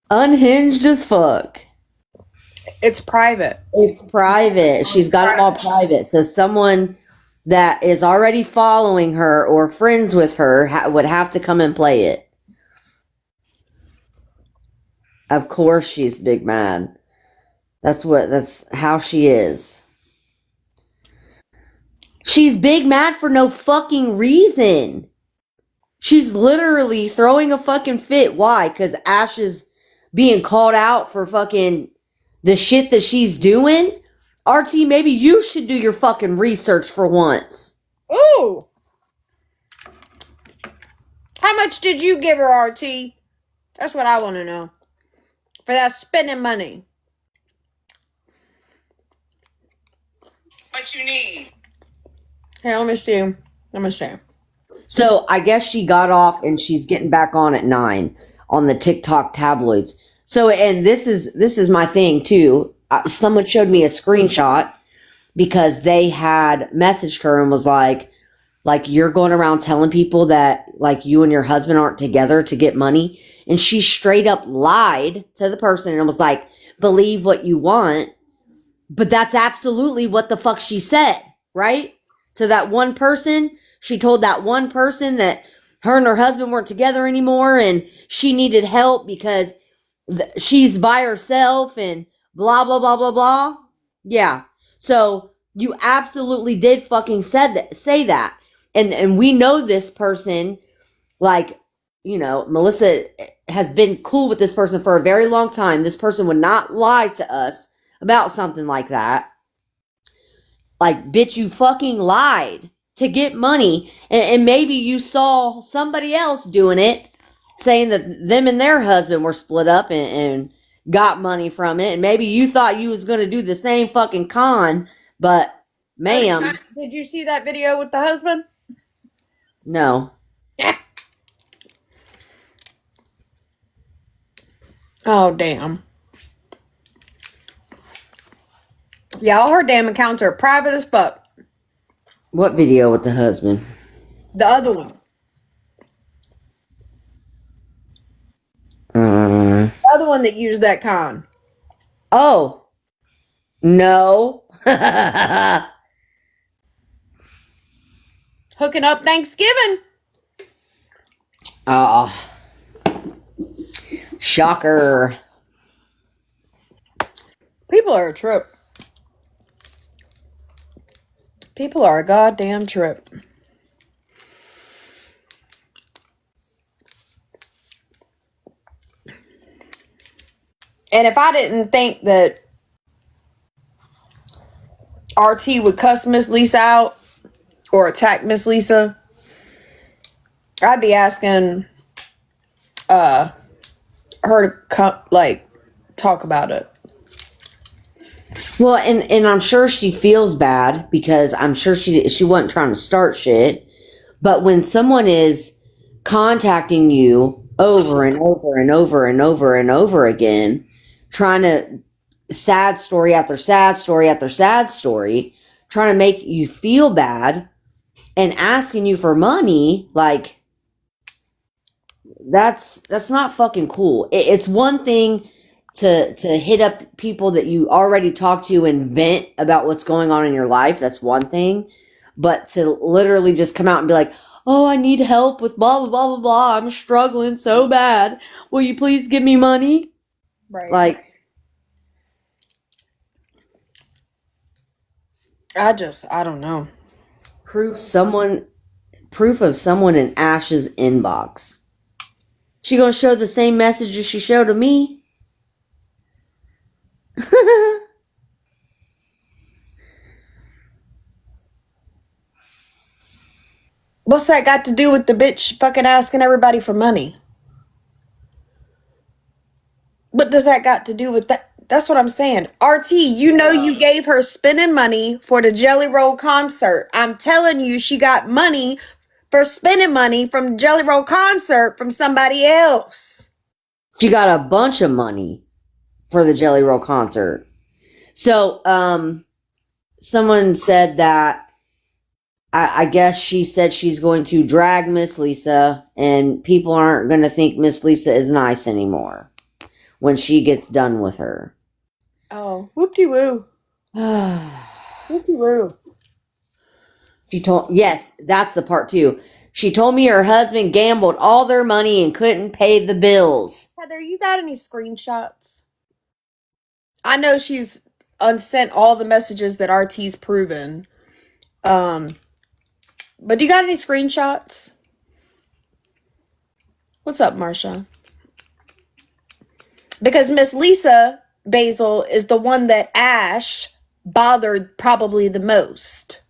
Unhinged as fuck. It's private. It's private. She's got them all private. So someone that is already following her or friends with her would have to come and play it. Of course she's big mad. That's how she is. She's big mad for no fucking reason. She's literally throwing a fucking fit. Why? Because Ash is being called out for fucking the shit that she's doing. RT, maybe you should do your fucking research for once. Ooh. How much did you give her, RT? That's what I want to know. For that spending money. What you need? Here, let me see. So I guess she got off and she's getting back on at 9 on the TikTok tabloids. So, and this is my thing too. Someone showed me a screenshot because they had messaged her and was like you're going around telling people that like you and your husband aren't together to get money. And she straight up lied to the person and was like, believe what you want. But that's absolutely what the fuck she said, right? To that one person, she told that one person that her and her husband weren't together anymore and she needed help because she's by herself and blah, blah, blah, blah, blah. Yeah. So you absolutely did fucking say that. And we know this person, like, you know, Melissa has been cool with this person for a very long time. This person would not lie to us about something like that. Like, bitch, you fucking lied to get money. And maybe you saw somebody else doing it, saying that them and their husband were split up and got money from it. And maybe you thought you was going to do the same fucking con, but ma'am. Did you see that video with the husband? No. Oh, damn. Yeah, all her damn accounts are private as fuck. What video with the husband? The other one. The other one that used that con. Oh. No. Hooking up Thanksgiving. Oh. Shocker. People are a trip. People are a goddamn trip. And if I didn't think that RT would cuss Miss Lisa out or attack Miss Lisa, I'd be asking her to come, like, talk about it. Well, and I'm sure she feels bad because I'm sure she wasn't trying to start shit. But when someone is contacting you over and over and over and over and over again, trying to sad story after sad story after sad story, trying to make you feel bad and asking you for money, like, that's not fucking cool. It's one thing to hit up people that you already talked to and vent about what's going on in your life. That's one thing. But to literally just come out and be like, oh, I need help with blah, blah, blah, blah, blah. I'm struggling so bad. Will you please give me money? Right. Like, I don't know. proof of someone in Ash's inbox. She gonna show the same messages she showed to me? What's that got to do with the bitch fucking asking everybody for money? What does that got to do with that? That's what I'm saying. RT, you know you gave her spending money for the Jelly Roll concert. I'm telling you, she got money for spending money from the Jelly Roll concert from somebody else. She got a bunch of money for the Jelly Roll concert. So, someone said that I guess she said she's going to drag Miss Lisa, and people aren't going to think Miss Lisa is nice anymore when she gets done with her. Oh, whoop-de-woo. Whoop-de-woo. Yes, that's the part too. She told me her husband gambled all their money and couldn't pay the bills. Heather, you got any screenshots? I know she's unsent all the messages that RT's proven. But do you got any screenshots? What's up, Marsha? Because Miss Lisa Basil is the one that Ash bothered probably the most.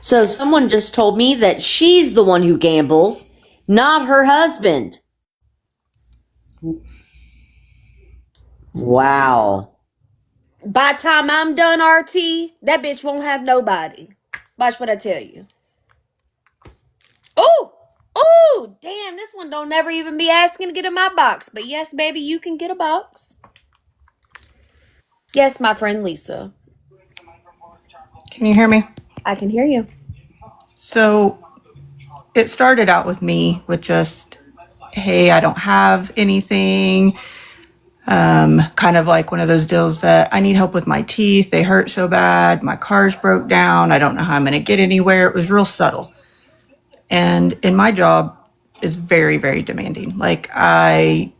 So someone just told me that she's the one who gambles, not her husband. Wow. By the time I'm done, RT, that bitch won't have nobody. Watch what I tell you. Oh, damn, this one don't never even be asking to get in my box. But yes, baby, you can get a box. Yes, my friend Lisa. Can you hear me? I can hear you. So it started out with me with just, hey, I don't have anything. Kind of like one of those deals that I need help with my teeth. They hurt so bad. My car's broke down. I don't know how I'm going to get anywhere. It was real subtle. And in my job is very, very demanding. Like I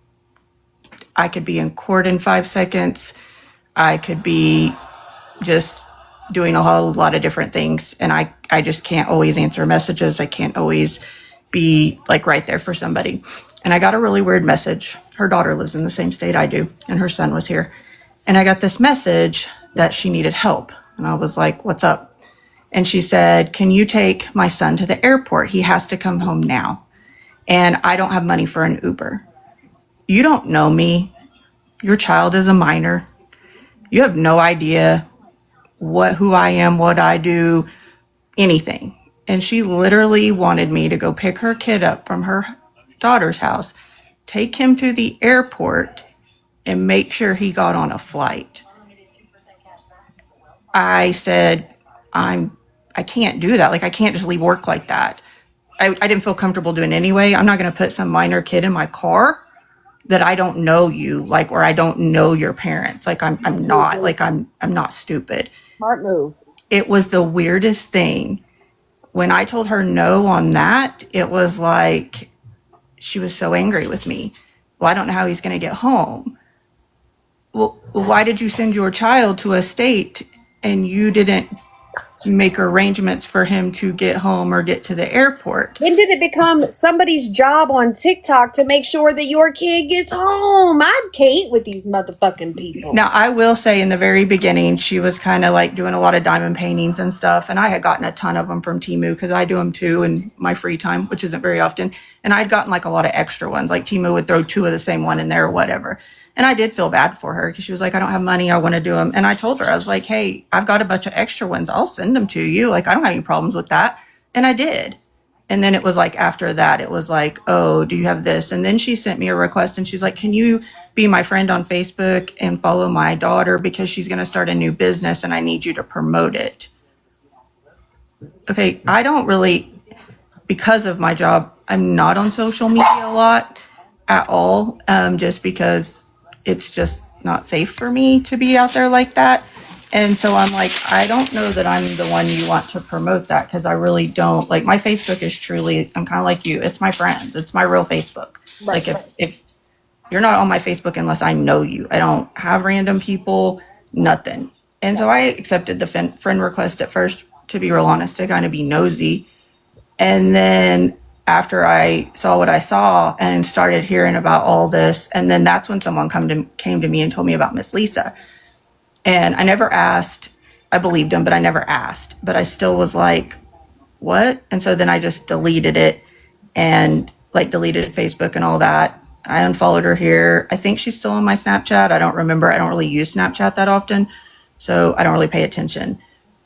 could be in court in 5 seconds. I could be just doing a whole lot of different things. And I just can't always answer messages. I can't always be like right there for somebody. And I got a really weird message. Her daughter lives in the same state I do, and her son was here. And I got this message that she needed help. And I was like, what's up? And she said, can you take my son to the airport? He has to come home now. And I don't have money for an Uber. You don't know me. Your child is a minor. You have no idea who I am, what I do, anything. And she literally wanted me to go pick her kid up from her daughter's house, take him to the airport, and make sure he got on a flight. I said, I can't do that. Like, I can't just leave work like that. I didn't feel comfortable doing it anyway. I'm not going to put some minor kid in my car that I don't know you, like, or I don't know your parents. Like, I'm not stupid. Smart move. It was the weirdest thing. When I told her no on that, it was like she was so angry with me. Well, I don't know how he's going to get home. Well, why did you send your child to a state and you didn't make arrangements for him to get home or get to the airport? When did it become somebody's job on TikTok to make sure that your kid gets home? I can't with these motherfucking people. Now, I will say in the very beginning, she was kind of like doing a lot of diamond paintings and stuff. And I had gotten a ton of them from Temu because I do them too in my free time, which isn't very often. And I'd gotten like a lot of extra ones. Like Temu would throw 2 of the same one in there or whatever. And I did feel bad for her because she was like, I don't have money. I want to do them. And I told her, I was like, hey, I've got a bunch of extra ones. I'll send them to you. Like, I don't have any problems with that. And I did. And then it was like, after that, it was like, oh, do you have this? And then she sent me a request and she's like, can you be my friend on Facebook and follow my daughter because she's going to start a new business and I need you to promote it. Okay, I don't really, because of my job, I'm not on social media a lot at all, just because it's just not safe for me to be out there like that. And so I'm like, I don't know that I'm the one you want to promote that because I really don't. Like, my Facebook is truly, I'm kind of like you. It's my friends. It's my real Facebook. Right, like if you're not on my Facebook unless I know you, I don't have random people, nothing. And so I accepted the friend request at first, to be real honest, to kind of be nosy. And then after I saw what I saw and started hearing about all this, and then that's when someone came to me and told me about Miss Lisa. And I never asked. I believed him, but I never asked. But I still was like, what? And so then I just deleted it and like deleted Facebook and all that. I unfollowed her here. I think she's still on my Snapchat. I don't remember. I don't really use Snapchat that often, so I don't really pay attention.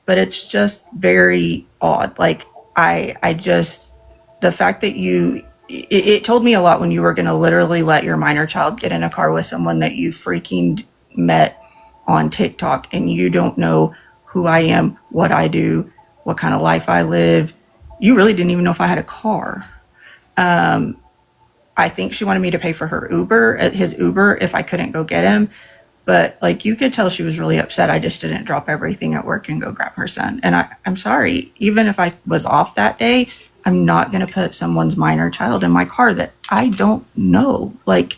But it's just very odd. Like, I just, the fact that it told me a lot when you were going to literally let your minor child get in a car with someone that you freaking met on TikTok and you don't know who I am, what I do, what kind of life I live. You really didn't even know if I had a car. I think she wanted me to pay for his Uber, if I couldn't go get him. But like, you could tell she was really upset. I just didn't drop everything at work and go grab her son. And I'm sorry, even if I was off that day, I'm not going to put someone's minor child in my car that I don't know. Like,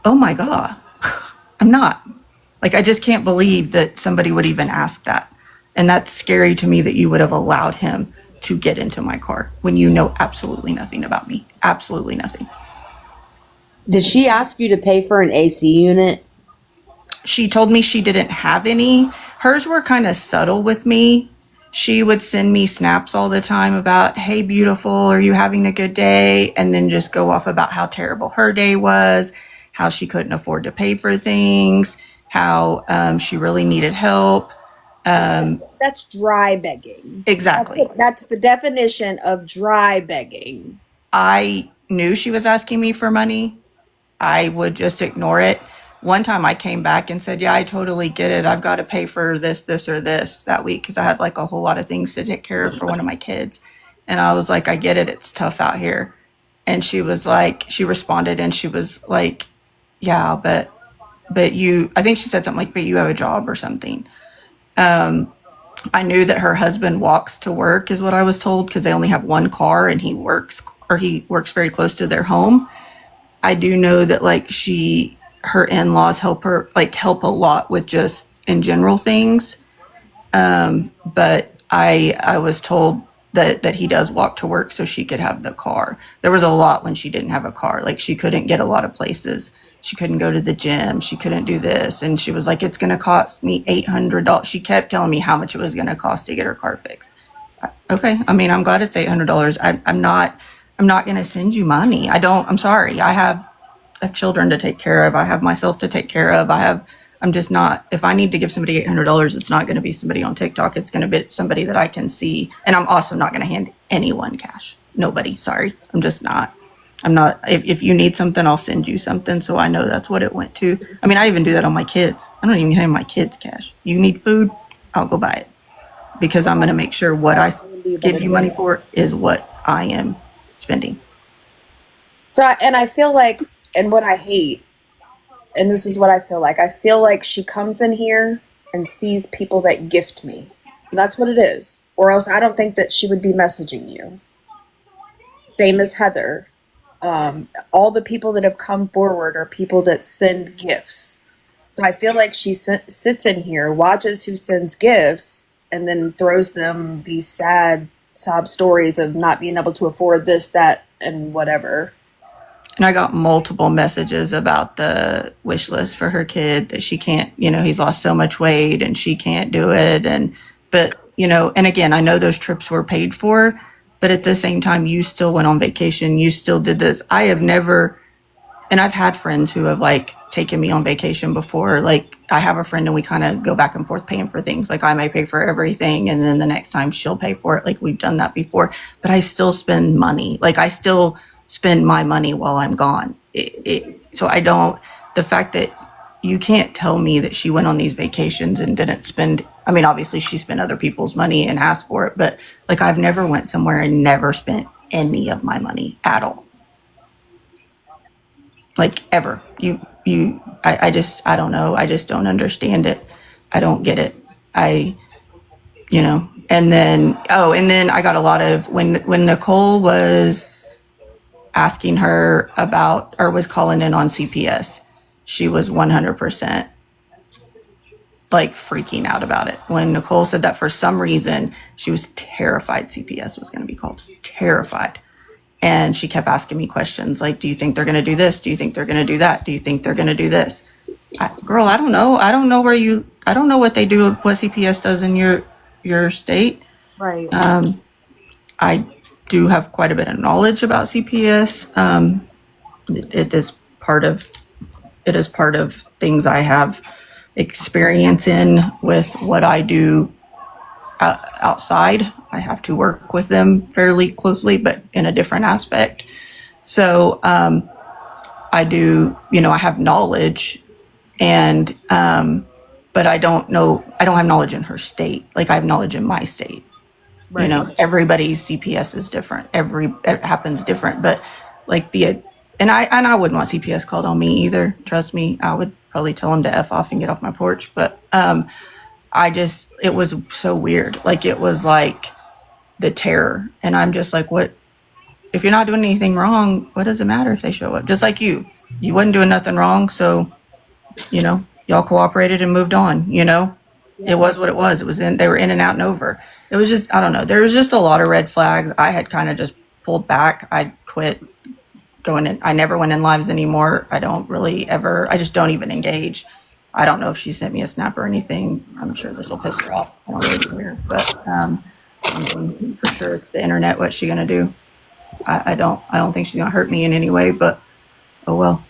oh my God, I'm not. Like, I just can't believe that somebody would even ask that. And that's scary to me, that you would have allowed him to get into my car when you know absolutely nothing about me. Absolutely nothing. Did she ask you to pay for an AC unit? She told me she didn't have any. Hers were kind of subtle with me. She would send me snaps all the time about, hey, beautiful, are you having a good day? And then just go off about how terrible her day was, how she couldn't afford to pay for things, how she really needed help. That's dry begging. Exactly. That's the definition of dry begging. I knew she was asking me for money. I would just ignore it. One time I came back and said, yeah, I totally get it. I've got to pay for this, this, or this that week, because I had like a whole lot of things to take care of for one of my kids. And I was like, I get it. It's tough out here. And she was like, she responded and she was like, yeah, but you, I think she said something like, but you have a job or something. I knew that her husband walks to work, is what I was told, because they only have one car and he works very close to their home. I do know that like her in-laws help a lot with just in general things. But I was told that he does walk to work so she could have the car. There was a lot when she didn't have a car. Like, she couldn't get a lot of places. She couldn't go to the gym. She couldn't do this. And she was like, it's going to cost me $800. She kept telling me how much it was going to cost to get her car fixed. Okay. I mean, I'm glad it's $800. I'm not going to send you money. I'm sorry. I have children to take care of. I have myself to take care of. I'm just not, if I need to give somebody $800, it's not going to be somebody on TikTok. It's going to be somebody that I can see. And I'm also not going to hand anyone cash. Nobody. Sorry. I'm just not. I'm not, if you need something, I'll send you something so I know that's what it went to. I mean, I even do that on my kids. I don't even hand my kids cash. You need food, I'll go buy it. Because I'm going to make sure what I give you money for is what I am spending. So, and I feel like, and what I hate, and this is what I feel like she comes in here and sees people that gift me. And that's what it is. Or else I don't think that she would be messaging you. Same as Heather. All the people that have come forward are people that send gifts. So I feel like she sits in here, watches who sends gifts, and then throws them these sad sob stories of not being able to afford this, that, and whatever. And I got multiple messages about the wish list for her kid, that she can't, he's lost so much weight and she can't do it. But and again, I know those trips were paid for, but at the same time, you still went on vacation. You still did this. I have never, and I've had friends who have like taken me on vacation before. Like, I have a friend and we kind of go back and forth paying for things. Like, I may pay for everything and then the next time she'll pay for it. Like, we've done that before, but I still spend money. Like, I still spend my money while I'm gone. So I don't, the fact that you can't tell me that she went on these vacations and didn't spend, I mean, obviously she spent other people's money and asked for it, but like, I've never went somewhere and never spent any of my money at all. Like, ever. I don't know. I just don't understand it. I don't get it. And then I got a lot of, when Nicole was asking her about, or was calling in on CPS, she was 100% like freaking out about it. When Nicole said that, for some reason, she was terrified CPS was going to be called. Terrified. And she kept asking me questions like, do you think they're going to do this? Do you think they're going to do that? Do you think they're going to do this? Girl, I don't know. I don't know what they do, what CPS does in your state. Right. I do have quite a bit of knowledge about CPS. It is part of things I have experience in with what I do outside. I have to work with them fairly closely, but in a different aspect. So I do, I have knowledge, and but I don't have knowledge in her state. Like, I have knowledge in my state. You Right. know, everybody's CPS is different. It happens different, but like and I wouldn't want CPS called on me either. Trust me, I would probably tell them to F off and get off my porch. But it was so weird. Like it was like the terror, and I'm just like, what? If you're not doing anything wrong, what does it matter if they show up? Just like you wasn't doing nothing wrong, so y'all cooperated and moved on. It was what it was. They were in and out and over. It was just, I don't know. There was just a lot of red flags. I had kind of just pulled back. I quit going in. I never went in lives anymore. I don't really ever, I just don't even engage. I don't know if she sent me a snap or anything. I'm sure this will piss her off. I don't really care, but for sure it's the internet. What's she going to do? I don't think she's going to hurt me in any way, but oh well.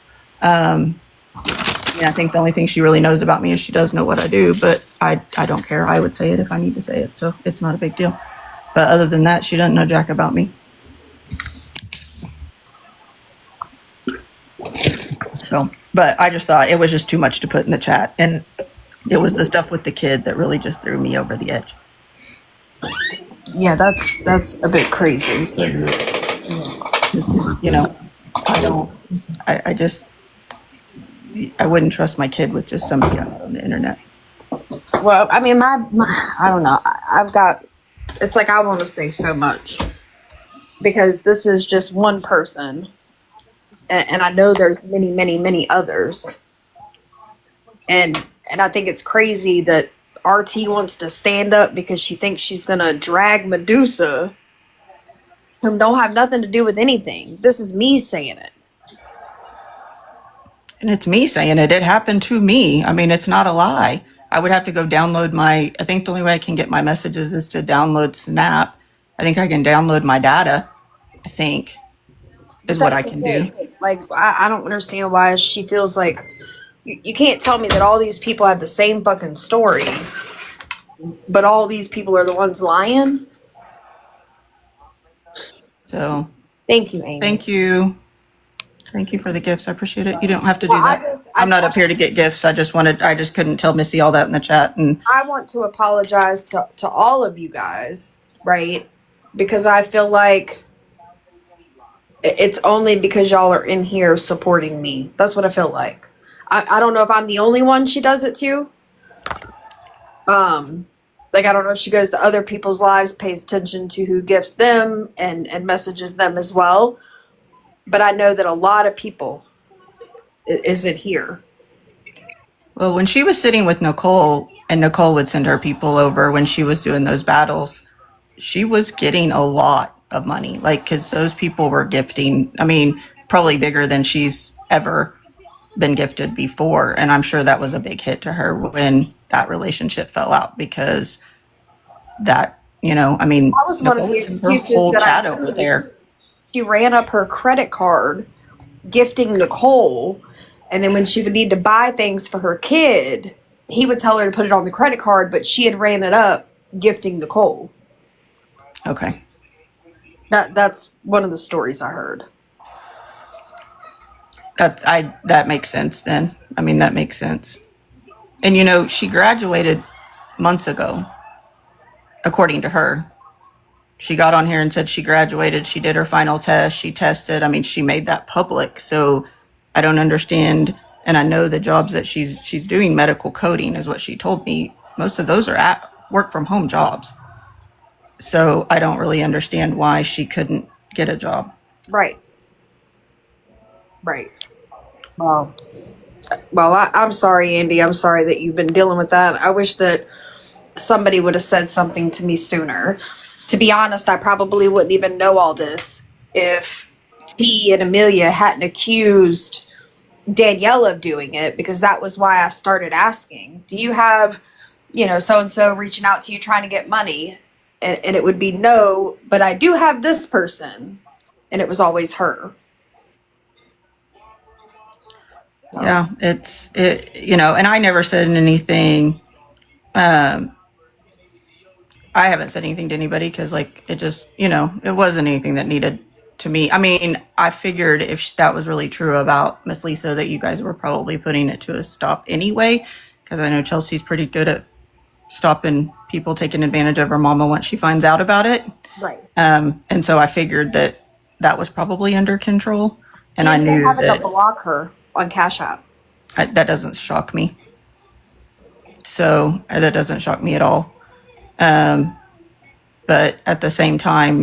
I think the only thing she really knows about me is she does know what I do, but I don't care. I would say it if I need to say it, so it's not a big deal. But other than that, she doesn't know jack about me. So, but I just thought it was just too much to put in the chat, and it was the stuff with the kid that really just threw me over the edge. Yeah, that's a bit crazy. I wouldn't trust my kid with just somebody on the internet. Well, I mean, I don't know. I've got, it's like I want to say so much because this is just one person, and I know there's many, many, many others, and I think it's crazy that RT wants to stand up because she thinks she's gonna drag Medusa, whom don't have nothing to do with anything. This is me saying it. And it's me saying it. It happened to me. I mean, it's not a lie. I would have to go download I think the only way I can get my messages is to download Snap. I think I can download my data, I think, is what I can do. Like, I don't understand why she feels like, you can't tell me that all these people have the same fucking story, but all these people are the ones lying. So, thank you, Amy. Thank you. Thank you for the gifts. I appreciate it. You don't have to do that. I'm not up here to get gifts. I just couldn't tell Missy all that in the chat. And I want to apologize to all of you guys, right? Because I feel like it's only because y'all are in here supporting me. That's what I feel like. I don't know if I'm the only one she does it to. Like, I don't know if she goes to other people's lives, pays attention to who gifts them and messages them as well. But I know that a lot of people isn't here. Well, when she was sitting with Nicole, and Nicole would send her people over when she was doing those battles, she was getting a lot of money. Like, because those people were gifting, I mean, probably bigger than she's ever been gifted before. And I'm sure that was a big hit to her when that relationship fell out, because that, I mean, that was one of the excuses her whole chat over there. She ran up her credit card gifting Nicole, and then when she would need to buy things for her kid, he would tell her to put it on the credit card, but she had ran it up gifting Nicole. Okay. That's one of the stories I heard. That makes sense then. I mean, that makes sense. And she graduated months ago, according to her. She got on here and said she graduated. She did her final test. She tested. I mean, she made that public. So I don't understand. And I know the jobs that she's doing, medical coding is what she told me. Most of those are at work from home jobs. So I don't really understand why she couldn't get a job. Right. Well, I'm sorry, Andy. I'm sorry that you've been dealing with that. I wish that somebody would have said something to me sooner. To be honest, I probably wouldn't even know all this if T and Amelia hadn't accused Danielle of doing it, because that was why I started asking, do you have, so-and-so reaching out to you trying to get money? And it would be no, but I do have this person. And it was always her. Yeah, and I never said anything. I haven't said anything to anybody because, it just, it wasn't anything that needed to me. I mean, I figured if that was really true about Miss Lisa, that you guys were probably putting it to a stop anyway, because I know Chelsea's pretty good at stopping people taking advantage of her mama once she finds out about it. Right. And so I figured that was probably under control. And I knew having to that block her on Cash App. that doesn't shock me. So that doesn't shock me at all. But at the same time,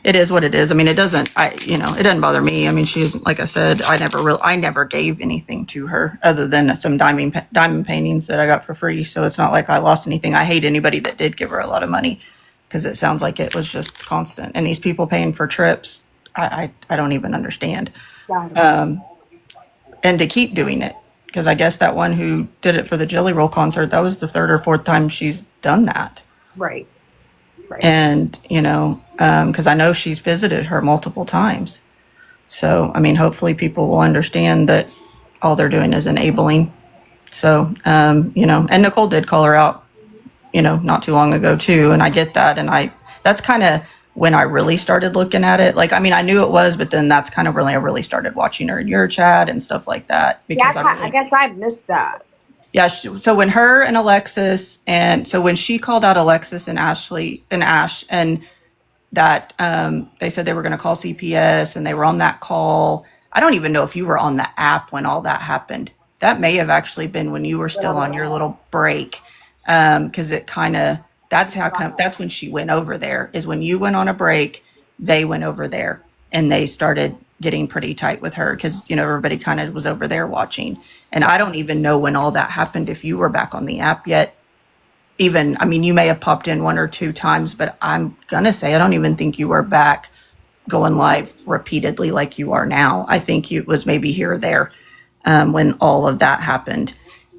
it is what it is. I mean, it doesn't bother me. I mean, she's, like I said, I never gave anything to her other than some diamond paintings that I got for free. So it's not like I lost anything. I hate anybody that did give her a lot of money because it sounds like it was just constant. And these people paying for trips, I don't even understand. And to keep doing it, because I guess that one who did it for the Jelly Roll concert, that was the third or fourth time she's done that. Right. And, because I know she's visited her multiple times. So, I mean, hopefully people will understand that all they're doing is enabling. So, and Nicole did call her out, not too long ago too. And I get that. And that's kind of when I really started looking at it. Like, I mean, I knew it was, but then that's kind of when I really started watching her in your chat and stuff like that. Because I guess I missed that. Yeah, so when her and Alexis, and so when she called out Alexis and Ash, and that they said they were going to call CPS, and they were on that call. I don't even know if you were on the app when all that happened. That may have actually been when you were still on your little break, because it kind of that's when she went over there. Is when you went on a break, they went over there, and they started getting pretty tight with her because everybody kind of was over there watching. And I don't even know when all that happened, if you were back on the app yet. Even, I mean, you may have popped in one or two times, but I'm gonna say I don't even think you were back going live repeatedly like you are now. I think it was maybe here or there when all of that happened.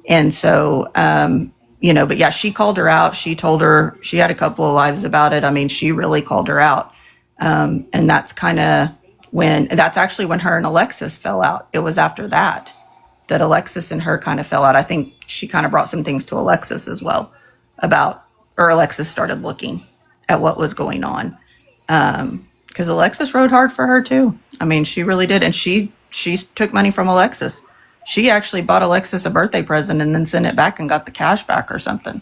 And so but yeah, she called her out. She told her, she had a couple of lives about it. I mean, she really called her out. And that's actually when her and Alexis fell out. It was after that Alexis and her kind of fell out. I think she kind of brought some things to Alexis as well or Alexis started looking at what was going on. Because Alexis rode hard for her too. I mean, she really did. And she took money from Alexis. She actually bought Alexis a birthday present and then sent it back and got the cash back or something.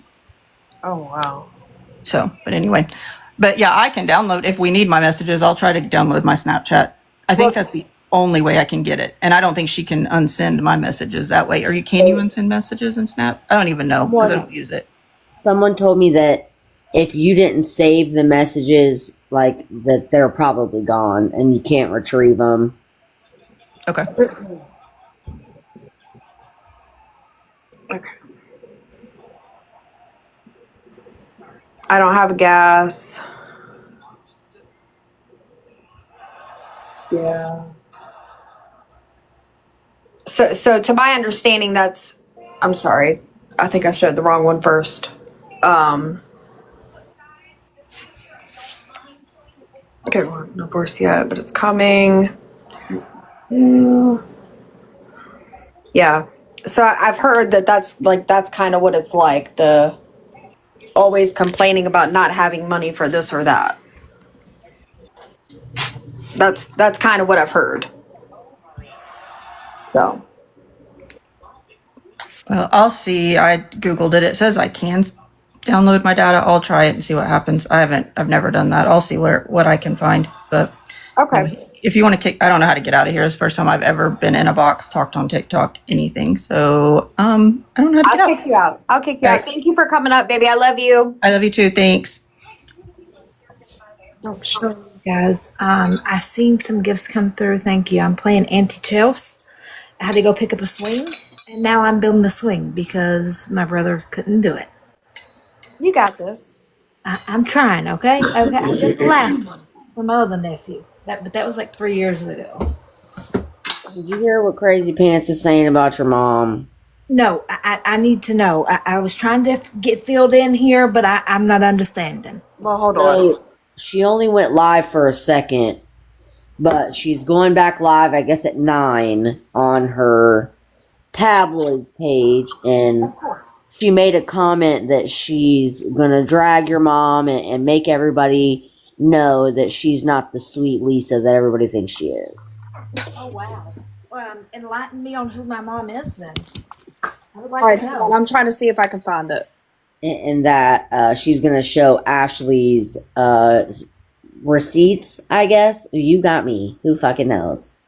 Oh, wow. So, but anyway, yeah, I can download, if we need my messages, I'll try to download my Snapchat. I think that's the only way I can get it. And I don't think she can unsend my messages that way. Can you unsend messages in Snap? I don't even know because I don't use it. Someone told me that if you didn't save the messages, like that they're probably gone and you can't retrieve them. Okay. Okay. I don't have gas. Yeah. So to my understanding, I'm sorry. I think I showed the wrong one first. Okay, well, no course yet, but it's coming. Yeah. So I've heard that's kind of what it's like. The always complaining about not having money for this or that. That's kind of what I've heard. So. Well, I'll see. I Googled it. It says I can download my data. I'll try it and see what happens. I've never done that. I'll see what I can find. But Okay. If you want to I don't know how to get out of here. It's the first time I've ever been in a box, talked on TikTok, anything. So, I don't know how to get out. I'll kick you out. I'll kick you out. Thank you for coming up, baby. I love you. I love you too. Thanks. Oh, So, guys, I seen some gifts come through. Thank you. I'm playing anti-Chelsea. I had to go pick up a swing, and now I'm building the swing because my brother couldn't do it. You got this. I'm trying, okay? Okay, I did the last one for my other nephew. But that was like 3 years ago. Did you hear what Crazy Pants is saying about your mom? No, I need to know. I was trying to get filled in here, but I'm not understanding. Well, hold on. She only went live for a second, but she's going back live, I guess, at 9 on her tabloids page, and she made a comment that she's going to drag your mom and make everybody know that she's not the sweet Lisa that everybody thinks she is. Oh, wow. Enlighten me on who my mom is then. I would All like right, to hold on. know. I'm trying to see if I can find it. and that she's gonna show Ashley's receipts. I guess you got me. Who fucking knows?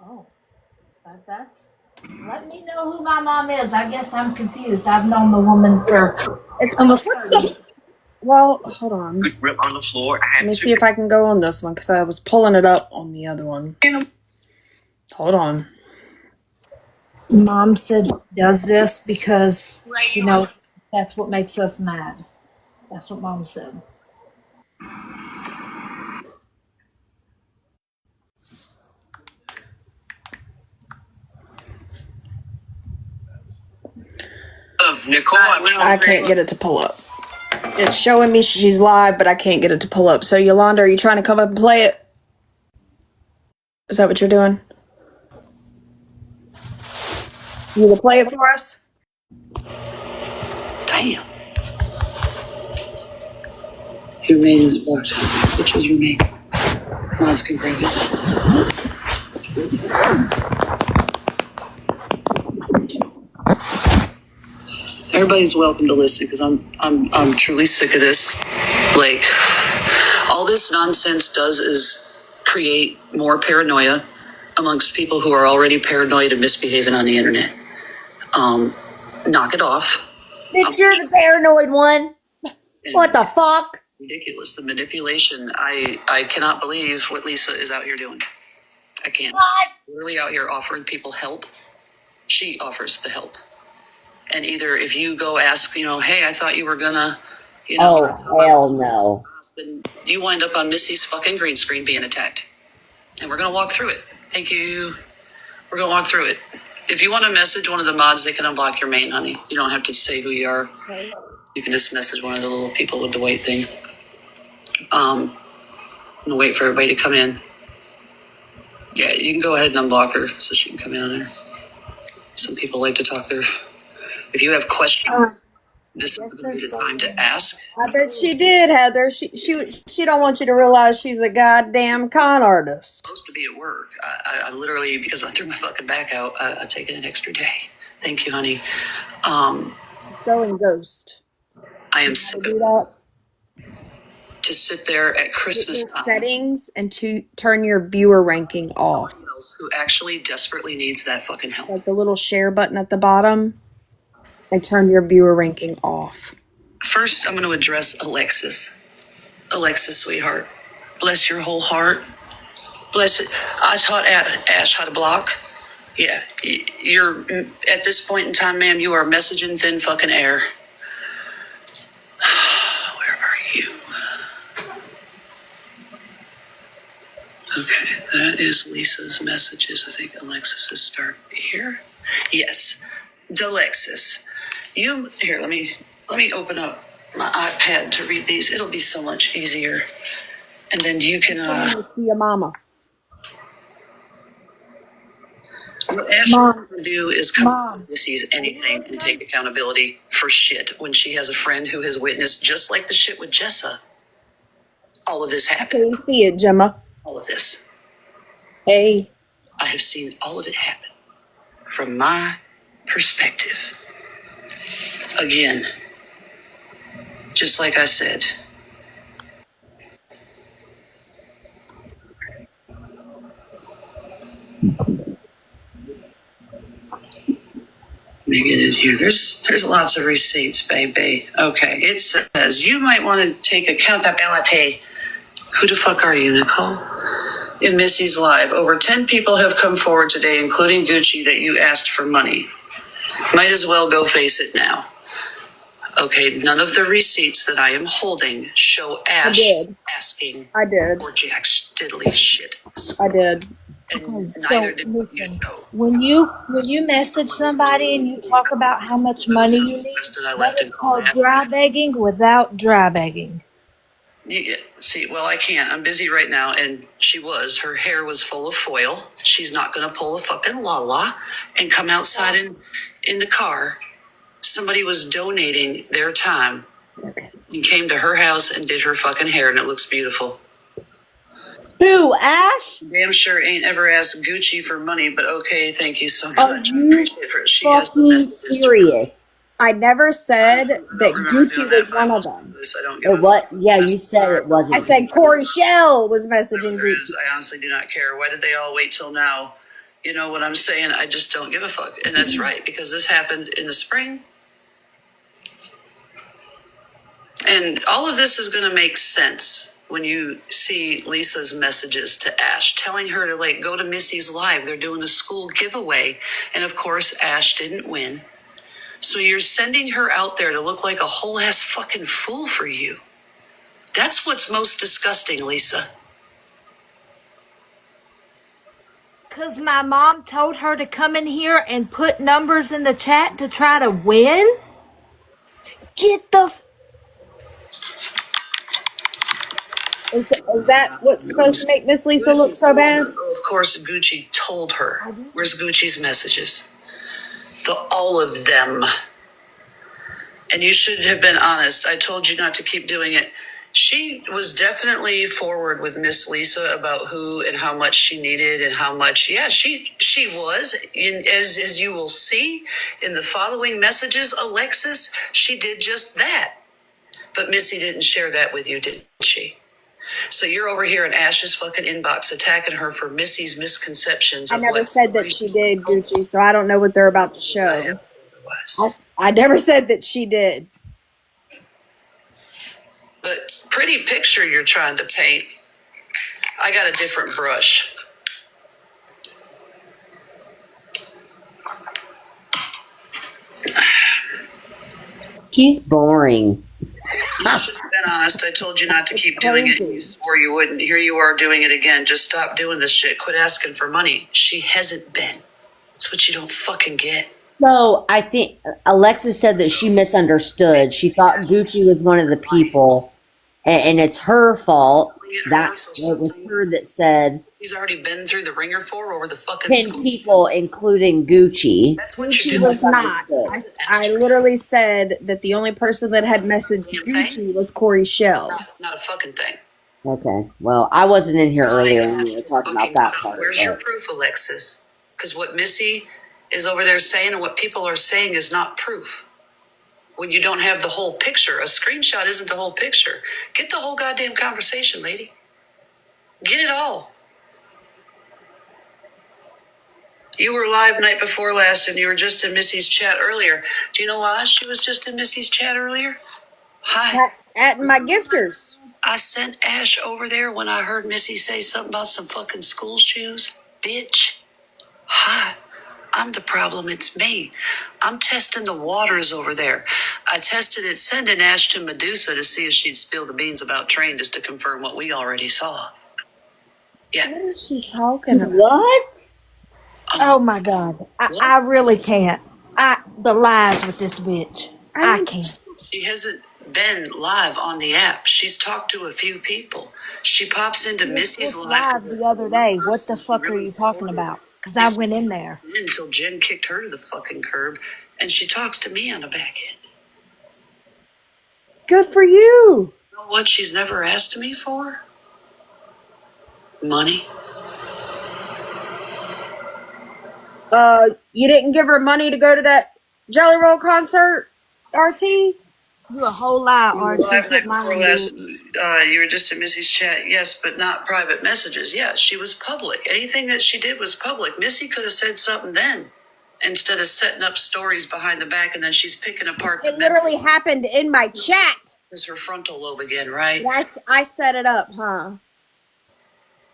Oh, that's. Let me know who my mom is. I guess I'm confused. I've known the woman for It's almost 30 years. well, hold on. Good grip on the floor. Let me see if I can go on this one because I was pulling it up on the other one. Hold on. Mom said she does this because she knows that's what makes us mad. That's what Mom said. Nicole, I can't get it to pull up. It's showing me she's live, but I can't get it to pull up. So, Yolanda, are you trying to come up and play it? Is that what you're doing? You will play it for us? damn. Your name is blocked. Which is your name? Mine's can grab it. Everybody's welcome to listen because I'm truly sick of this. Like, all this nonsense does is create more paranoia amongst people who are already paranoid and misbehaving on the internet. Knock it off. Bitch, you're the paranoid one. What the fuck? Ridiculous. The manipulation. I cannot believe what Lisa is out here doing. I can't. What? Literally out here offering people help. She offers the help. And either if you go ask, hey, I thought you were gonna, Oh hell no. then you wind up on Missy's fucking green screen being attacked. And we're gonna walk through it. Thank you. We're gonna walk through it. If you want to message one of the mods, they can unblock your main, honey. You don't have to say who you are. Okay. You can just message one of the little people with the white thing. I'm gonna wait for everybody to come in. Yeah, you can go ahead and unblock her so she can come in there. Some people like to talk there. If you have questions, this is the time to ask. I bet she did, Heather. She don't want you to realize she's a goddamn con artist. Supposed to be at work. I literally, because I threw my fucking back out, I taken an extra day. Thank you, honey. Going ghost. I am Do sick that. to sit there at Hit Christmas your time. settings and to turn your viewer ranking off. Who actually desperately needs that fucking help. Like the little share button at the bottom. And turn your viewer ranking off. First, I'm going to address Alexis. Alexis, sweetheart. Bless your whole heart. Bless it. I taught Ash how to block. Yeah, you're at this point in time, ma'am, you are messaging thin fucking air. Where are you? Okay, that is Lisa's messages. I think Alexis's start here. Yes, Delexis. You here? Let me open up my iPad to read these. It'll be so much easier. And then you can. See your mama. What Ash Mom. can do is come Mom. if sees anything and take accountability for shit when she has a friend who has witnessed just like the shit with Jessa. All of this happened. Okay, you see it, Gemma. All of this. Hey. I have seen all of it happen from my perspective. Again, just like I said, let me get in here. There's lots of receipts, baby. Okay, it says you might want to take accountability. Who the fuck are you, Nicole? In Missy's live, over 10 people have come forward today, including Gucci, that you asked for money. Might as well go face it now. Okay, none of the receipts that I am holding show Ash asking I did. for jack diddly shit. I did. And So neither did you listen, know. when you message somebody and you talk about how much money you need, I that left is it called that. dry begging without dry begging. See, well, I can't. I'm busy right now, and her hair was full of foil. She's not going to pull a fucking la-la and come outside in the car. Somebody was donating their time and came to her house and did her fucking hair, and it looks beautiful. Who, Ash? Damn sure ain't ever asked Gucci for money, but okay, thank you so Are much. I you appreciate it. She has the fucking messages to serious? I never said I don't that remember Gucci doing was that, one but of them. I don't give It a what? fuck. Yeah, you said it wasn't. I said Corey Shell was Whatever messaging there Gucci. is, I honestly do not care. Why did they all wait till now? You know what I'm saying? I just don't give a fuck. And that's right, because this happened in the spring. And all of this is going to make sense when you see Lisa's messages to Ash, telling her to like go to Missy's live. They're doing a school giveaway. And of course, Ash didn't win. So you're sending her out there to look like a whole ass fucking fool for you. That's what's most disgusting, Lisa. Because my mom told her to come in here and put numbers in the chat to try to win? Get the Is that what's supposed to make Miss Lisa look so bad? Of course, Gucci told her. Where's Gucci's messages? All of them. And you should have been honest. I told you not to keep doing it. She was definitely forward with Miss Lisa about who and how much she needed and how much. Yeah, she was. As you will see in the following messages, Alexis, she did just that. But Missy didn't share that with you, did she? So you're over here in Ash's fucking inbox attacking her for Missy's misconceptions. I Of never what said that she did, Gucci, so I don't know what they're about to show. was. I never said that she did. But pretty picture you're trying to paint. I got a different brush. She's boring. You should have been honest. I told you not to keep doing it. You swore you wouldn't. Here you are doing it again. Just stop doing this shit. Quit asking for money. She hasn't been. That's what you don't fucking get. So I think Alexis said that she misunderstood. She thought Gucci was one of the people, and it's her fault. That it was her that said He's already been through the ringer for over the fucking 10 school. people, inclooking Gucci. That's what Gucci you was do. not. I literally said that the only person that had messaged Gucci was Corey Shell. Not a fucking thing. Okay, well, I wasn't in here earlier when we were talking about that part. Where's your proof, Alexis? Because what Missy is over there saying and what people are saying is not proof. When you don't have the whole picture, a screenshot isn't the whole picture. Get the whole goddamn conversation, lady. Get it all. You were live night before last and you were just in Missy's chat earlier. Do you know why she was just in Missy's chat earlier? Hi. At my gifters. I sent Ash over there when I heard Missy say something about some fucking school shoes. Bitch. Hi. I'm the problem. It's me. I'm testing the waters over there. I tested it sending Ash to Medusa to see if she'd spill the beans about Train just to confirm what we already saw. Yeah. What is she talking about? What? Oh my God. I really can't. The lies with this bitch. I can't. She hasn't been live on the app. She's talked to a few people. She pops into Missy's This live live the other day. What the fuck are you talking about? Because I went in there. until Jen kicked her to the fucking curb, and she talks to me on the back end. Good for you. You know what she's never asked me for? Money. You didn't give her money to go to that Jelly Roll concert, RT? You a whole lie, RT. Live night Put my before name last, in. you were just in Missy's chat, yes, but not private messages. Yeah, she was public. Anything that she did was public. Missy could have said something then instead of setting up stories behind the back, and then she's picking apart the It literally happened in my chat. Is her frontal lobe again, right? I set it up, huh?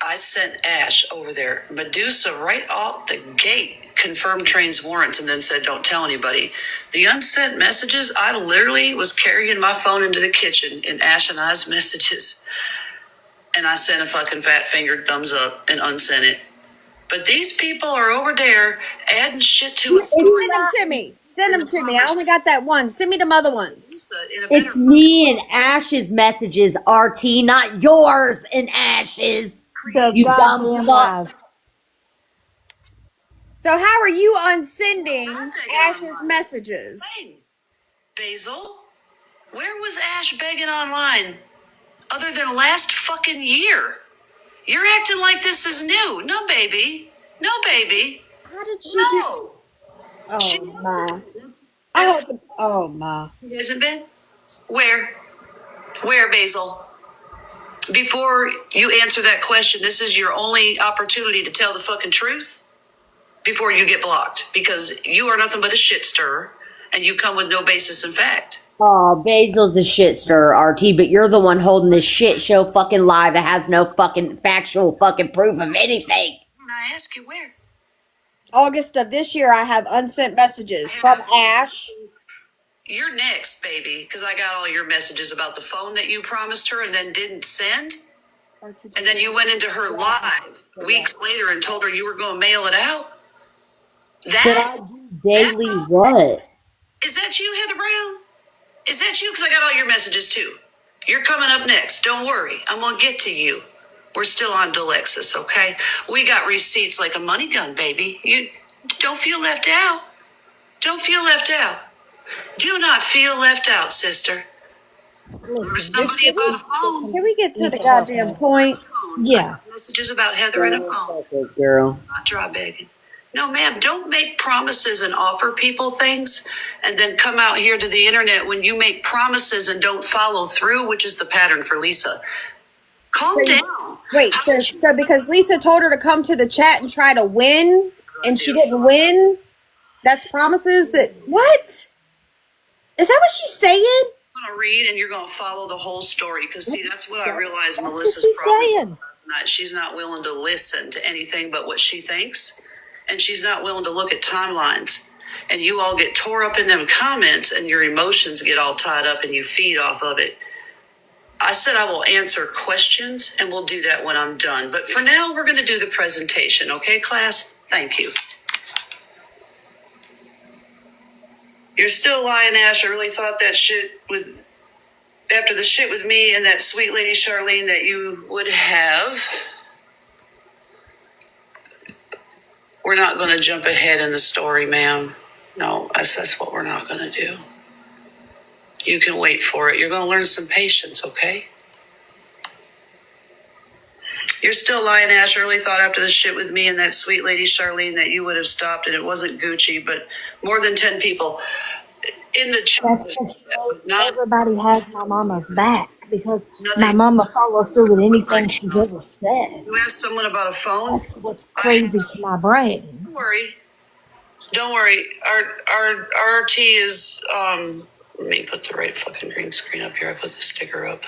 I sent Ash over there. Medusa right off the gate confirmed Train's warrants and then said, don't tell anybody. The unsent messages, I literally was carrying my phone into the kitchen in Ash and I's messages. And I sent a fucking fat fingered thumbs up and unsent it. But these people are over there adding shit to it. Send them to me. Send them to me. I only got that one. Send me them other ones. It's me and Ash's messages, RT, not yours and Ash's. The You dumb goddamn fuck. lies. So how are you unsending Ash's messages? Basil, where was Ash begging online other than last fucking year? You're acting like this is new. No, baby. No, baby. How did she do? No. Oh my. I hope. Oh my. It hasn't been? Where? Where, Basil? Before you answer that question, this is your only opportunity to tell the fucking truth before you get blocked, because you are nothing but a shit stirrer and you come with no basis in fact. Oh, Basil's a shit stirrer, RT, but you're the one holding this shit show fucking live that has no fucking factual fucking proof of anything. And I ask you where? August of this year, I have unsent messages from Ash. You're next, baby, because I got all your messages about the phone that you promised her and then didn't send. And then you went into her live weeks later and told her you were going to mail it out. But I do daily what? Is that you, Heather Brown? Is that you? Because I got all your messages too. You're coming up next. Don't worry. I'm going to get to you. We're still on Delexis, okay? We got receipts like a money gun, baby. You don't feel left out. Don't feel left out. Do not feel left out, sister. There's somebody about a phone. Can we get to the goddamn point? Yeah. Messages about Heather and a phone. Girl. Not draw begging. No, ma'am, don't make promises and offer people things and then come out here to the internet when you make promises and don't follow through, which is the pattern for Lisa. Calm down. Wait, so because Lisa told her to come to the chat and try to win, and she didn't win, that's promises that, what? Is that what she's saying? I'm going to read and you're going to follow the whole story because, see, that's what I realized Melissa's she's problem saying. is not. She's not willing to listen to anything but what she thinks, and she's not willing to look at timelines. And you all get tore up in them comments and your emotions get all tied up and you feed off of it. I said I will answer questions and we'll do that when I'm done. But for now, we're going to do the presentation. Okay, class? Thank you. You're still lying, Ash. I really thought that shit would, after the shit with me and that sweet lady Charlene, that you would have. We're not going to jump ahead in the story, ma'am. No, that's what we're not going to do. You can wait for it. You're going to learn some patience, okay? You're still lying, Ash. I really thought after the shit with me and that sweet lady Charlene that you would have stopped, and it wasn't Gucci, but more than 10 people in the chat. That's just everybody has my mama's back because my mama follows through with anything she's ever said. You asked someone about a phone? That's what's crazy to my brain. Don't worry. Don't worry. Our RT is, let me put the right fucking green screen up here. I put the sticker up.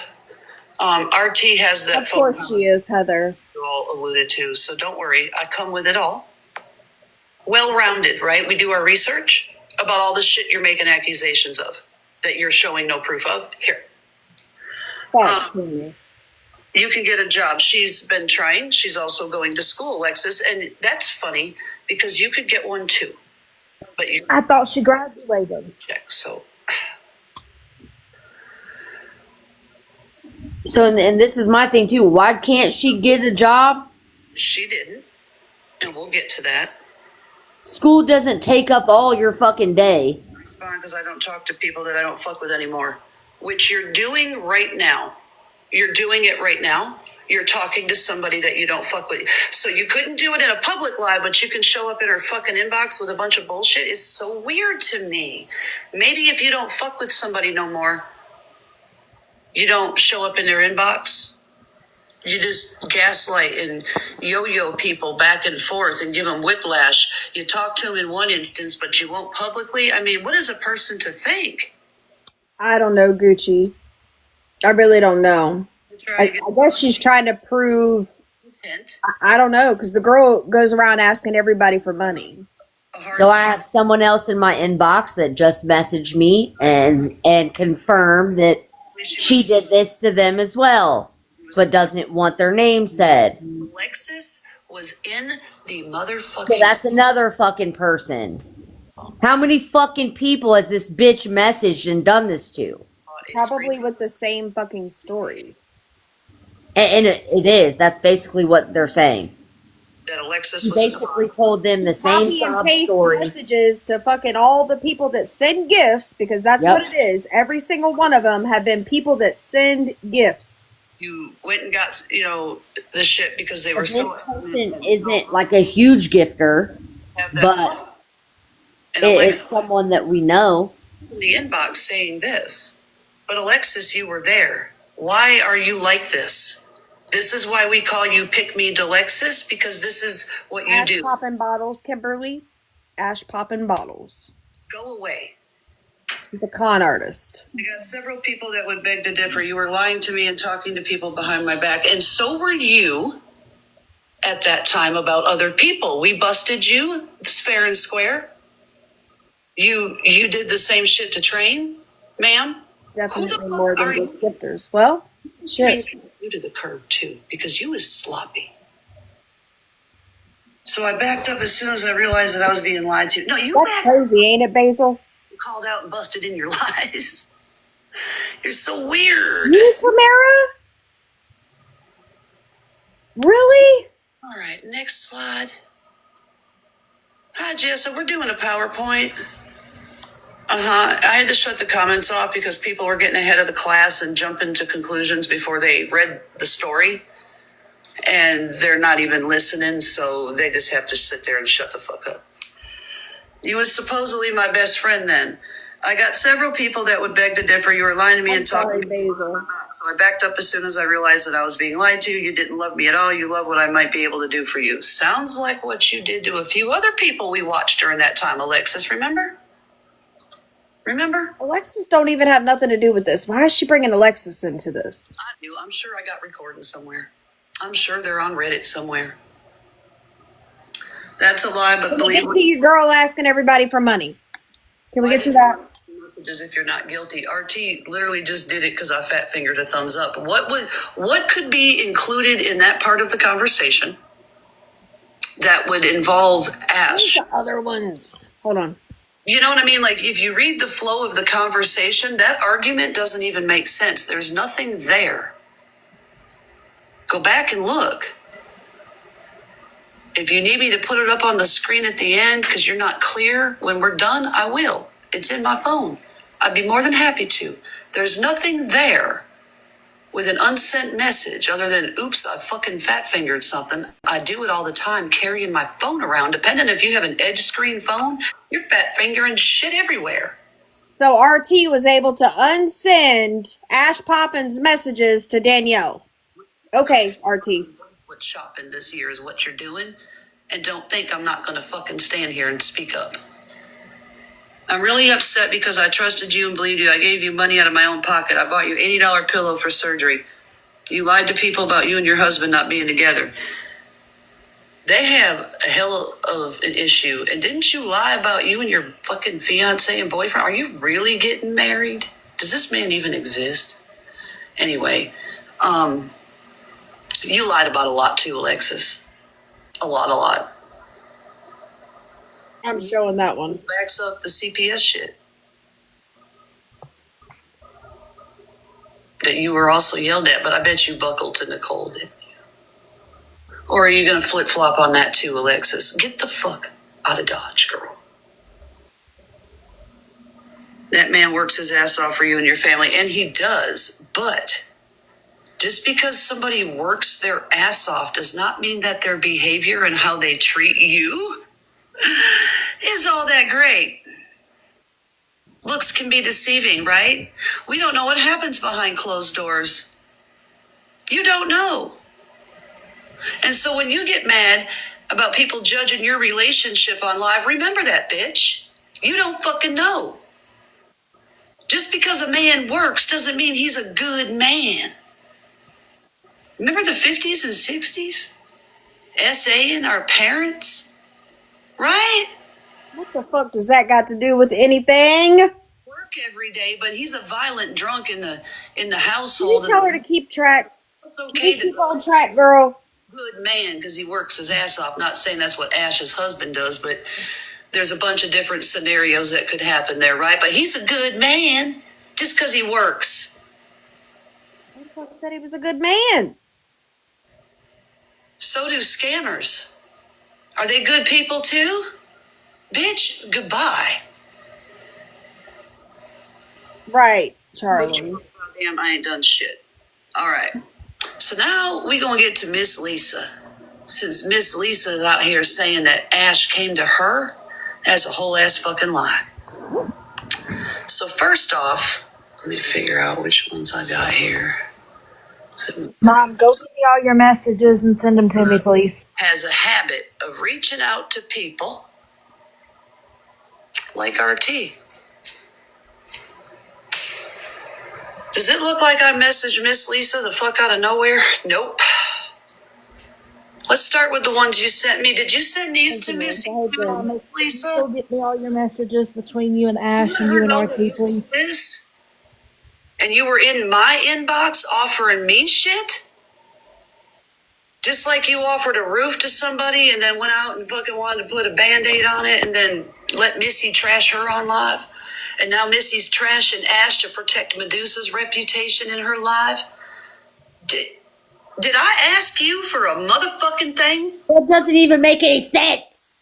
RT has that Of phone course she is, Heather. you all alluded to, so don't worry. I come with it all. Well-rounded, right? We do our research about all the shit you're making accusations of that you're showing no proof of. Here. Thanks, Queenie. You can get a job. She's been trying. She's also going to school, Alexis, and that's funny because you could get one too. But you I thought she graduated. check, so So, and this is my thing too. Why can't she get a job? she didn't, and we'll get to that. School doesn't take up all your fucking day. Respond because I don't talk to people that I don't fuck with anymore, which you're doing right now. You're doing it right now. You're talking to somebody that you don't fuck with. So you couldn't do it in a public live, but you can show up in her fucking inbox with a bunch of bullshit. It's so weird to me. Maybe if you don't fuck with somebody no more, you don't show up in their inbox. You just gaslight and yo-yo people back and forth and give them whiplash. You talk to them in one instance, but you won't publicly. I mean, what is a person to think? I don't know, Gucci. I really don't know. I guess she's trying to prove. Intent. I don't know, because the girl goes around asking everybody for money. So I have someone else in my inbox that just messaged me and confirmed that she did this to them as well, but doesn't want their name said. Alexis was in the motherfucking. So that's another fucking person. How many fucking people has this bitch messaged and done this to? Probably with the same fucking story. And it is. That's basically what they're saying. That Alexis She was. basically told them the same Copy and sob paste story. messages to fucking all the people that send gifts, because that's Yep. what it is. Every single one of them have been people that send gifts. You went and got, the shit because they were This so. person isn't like a huge gifter, Have that but fun. And it's Alexis, someone that we know. in the inbox saying this. But Alexis, you were there. Why are you like this? This is why we call you Pick Me Delexis, because this is what you Ash do. popping bottles, Kimberly. Ash popping bottles. Go away. He's a con artist. I got several people that would beg to differ. You were lying to me and talking to people behind my back. And so were you at that time about other people. We busted you, it's fair and square. You did the same shit to Train, ma'am? Definitely more than good gifters. Well, shit. You to the curb too, because you was sloppy. So I backed up as soon as I realized that I was being lied to. No, you That's crazy, ain't it, Basil? called out and busted in your lies. You're so weird. You, Tamara? Really? All right, next slide. Hi, Jessa. We're doing a PowerPoint. I had to shut the comments off because people were getting ahead of the class and jumping to conclusions before they read the story. And they're not even listening, so they just have to sit there and shut the fuck up. You was supposedly my best friend then. I got several people that would beg to differ. You were lying to me I'm and talking sorry, to me. Basil. So I backed up as soon as I realized that I was being lied to. You didn't love me at all. You love what I might be able to do for you. Sounds like what you did to a few other people we watched during that time, Alexis. Remember? Alexis don't even have nothing to do with this. Why is she bringing Alexis into this? I do. I'm sure I got recordings somewhere. I'm sure they're on Reddit somewhere. That's a lie, but Can we believe get to your girl asking everybody for money? Can we get to that? messages if you're not guilty. RT literally just did it because I fat fingered a thumbs up. What could be included in that part of the conversation that would involve Ash? The other ones. Hold on. You know what I mean? Like, if you read the flow of the conversation, that argument doesn't even make sense. There's nothing there. Go back and look. If you need me to put it up on the screen at the end because you're not clear when we're done, I will. It's in my phone. I'd be more than happy to. There's nothing there with an unsent message other than, oops, I fucking fat fingered something. I do it all the time, carrying my phone around. Depending if you have an edge screen phone, you're fat fingering shit everywhere. So RT was able to unsend Ash Poppins messages to Danielle. Okay, RT. What shopping this year is what you're doing. And don't think I'm not going to fucking stand here and speak up. I'm really upset because I trusted you and believed you. I gave you money out of my own pocket. I bought you $80 pillow for surgery. You lied to people about you and your husband not being together. They have a hell of an issue. And didn't you lie about you and your fucking fiance and boyfriend? Are you really getting married? Does this man even exist? Anyway, you lied about a lot too, Alexis. A lot. I'm showing that one. Backs up the CPS shit. That you were also yelled at, but I bet you buckled to Nicole, didn't you? Or are you going to flip-flop on that too, Alexis? Get the fuck out of Dodge, girl. That man works his ass off for you and your family, and he does, but just because somebody works their ass off does not mean that their behavior and how they treat you is all that great. Looks can be deceiving, right? We don't know what happens behind closed doors. You don't know. And so when you get mad about people judging your relationship on live, remember that, bitch. You don't fucking know. Just because a man works doesn't mean he's a good man. Remember the 50s and 60s? SA&, our parents? Right? What the fuck does that got to do with anything? Work every day, but he's a violent drunk in the Can you household. tell her to keep track? It's Can okay you to keep on track, girl? good man because he works his ass off. Not saying that's what Ash's husband does, but there's a bunch of different scenarios that could happen there, right? But he's a good man just because he works. Who the fuck said he was a good man? So do scammers. Are they good people too? Bitch, goodbye. Right, Charlie. Damn, I ain't done shit. All right. So now we gonna get to Miss Lisa. Since Miss Lisa is out here saying that Ash came to her, that's a whole ass fucking lie. So first off, let me figure out which ones I got here. Mom, go get me all your messages and send them to me, please. Has a habit of reaching out to people like RT. Does it look like I messaged Miss Lisa the fuck out of nowhere? Nope. Let's start with the ones you sent me. Did you send these to Miss Lisa? Go get me all your messages between you and Ash and you and RT, please. This? And you were in my inbox offering me shit? Just like you offered a roof to somebody and then went out and fucking wanted to put a Band-Aid on it and then let Missy trash her on live? And now Missy's trashing Ash to protect Medusa's reputation in her live? Did I ask you for a motherfucking thing? That doesn't even make any sense.